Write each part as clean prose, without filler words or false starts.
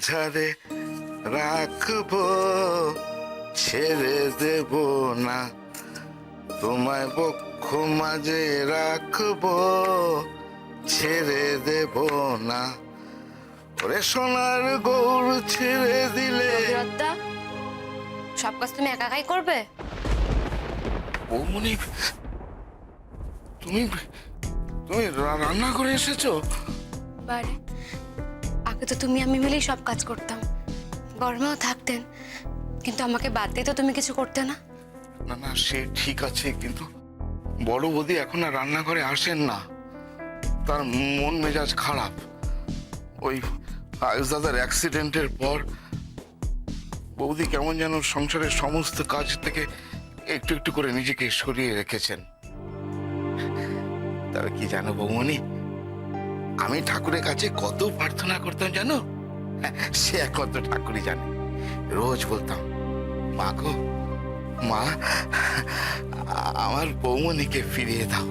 মাঝারে রাখবো, ছেড়ে দেব না। তোমায় বক্ষ মাঝে রাখবো, ছেড়ে দেব না। ওরে সোনার গৌর ছেড়ে দিলে। রবিরত্তা, সব কাজ তুমি একা একাই করবে? বৌমনি, তুমি তুমি রান্না করে এসেছো? বারে, আগে তো তুমি আমি মিলেই সব কাজ করতাম, গরমেও থাকতেন, কিন্তু আমাকে বাদ দিয়ে তো তুমি কিছু করতে না। না না, সে ঠিক আছে, কিন্তু বড় বৌদি এখন আর রান্নাঘরে আসেন না। তার মন মেজাজ খারাপ। ওই আয়ুষ দাদার অ্যাক্সিডেন্টের পর বৌদি কেমন যেন সংসারের সমস্ত কাজ থেকে একটু একটু করে নিজেকে সরিয়ে রেখেছেন। তবে কি জানো বৌমনি, আমি ঠাকুরের কাছে কত প্রার্থনা করতাম জানো? সে একমাত্র ঠাকুরই জানে। রোজ বলতাম, মা গো মা, আমার বৌমনিকে ফিরিয়ে দাও।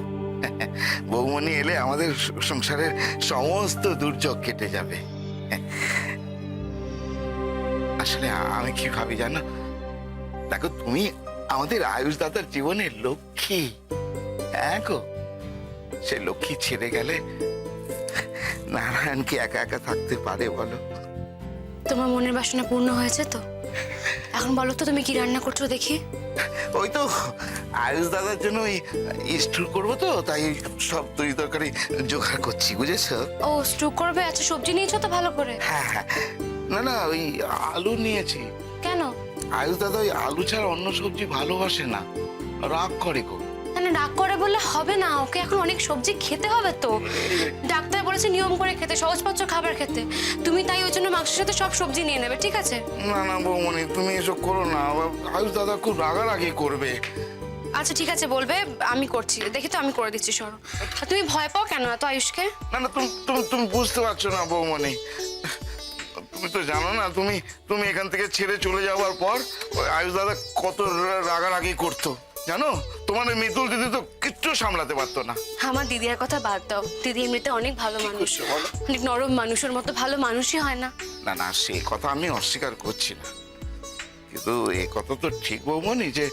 বৌমনি এলে আমাদের সংসারের সমস্ত দুর্যোগ কেটে যাবে। আসলে আমি কি ভাবি জানো, দেখো তুমি আমাদের আয়ুষ দাদার জীবনের লক্ষ্মী। হ্যাঁ গো, সে লক্ষ্মী ছেড়ে গেলে নারায়ণ কি একা একা থাকতে পারে বলো? তোমার মনের বাসনা পূর্ণ হয়েছে তো? এখন বলো তো তুমি কি রান্না করছো দেখি। ওই তো আয়ুষ দাদার জন্য ওই স্টু করবো, তো তাই সব তরি তরকারি জোগাড় করছি, বুঝেছো? ও, স্টু করবে? আচ্ছা, সবজি নিয়েছো তো ভালো করে? হ্যাঁ হ্যাঁ, না না, ওই আলু নিয়েছি। কেন? আয়ুষ দাদা ওই আলু ছাড়া অন্য সবজি ভালোবাসে না, রাগ করে গো। মানে রাগ করে বললে হবে না, ওকে এখন অনেক সবজি খেতে হবে তো। ডাক্তার বলেছে নিয়ম করে খেতে, সহজপাচ্য খাবার খেতে। তুমি তাই ওই জন্য মাংসের সাথে সব সবজি নিয়ে নেবে, ঠিক আছে? না না বৌমনি, তুমি এসব করো না, আয়ুষ দাদা খুব রাগারাগি করবে। আচ্ছা ঠিক আছে, বলবে, আমি করছি, দেখি তো আমি করে দিচ্ছি, সরো। আর তুমি ভয় পাও কেন এত আয়ুষকে? না না, তুমি তুমি তুমি বুঝতে পারছো না বৌমনি। তুমি তো জানো না, তুমি তুমি এখান থেকে ছেড়ে চলে যাওয়ার পর ওই আয়ুষ দাদা কত রাগারাগি করতো জানো? তোমার ওই মিতুল দিদি তো কিচ্ছু সামলাতে পারতো না। আমার দিদির কথা বাদ দাও, দিদি এমনিতে অনেক ভালো মানুষ, অনেক নরম মানুষের মতো ভালো মানুষই হয় না। না না, সেই কথা আমি অস্বীকার করছি না, কিন্তু এই কথা তো ঠিক বৌমনি যে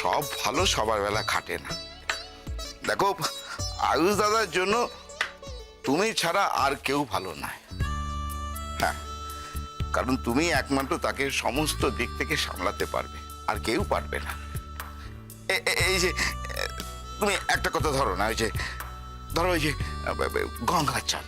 সব ভালো সবার বেলা খাটে না। দেখো, আয়ুষ দাদার জন্য তুমি ছাড়া আর কেউ ভালো নয়। হ্যাঁ, কারণ তুমি একমাত্র তাকে সমস্ত দিক থেকে সামলাতে পারবে, আর কেউ পারবে না। এই যে তুমি একটা কথা ধরো না, ওই যে ধরো ওই যে গঙ্গার জল,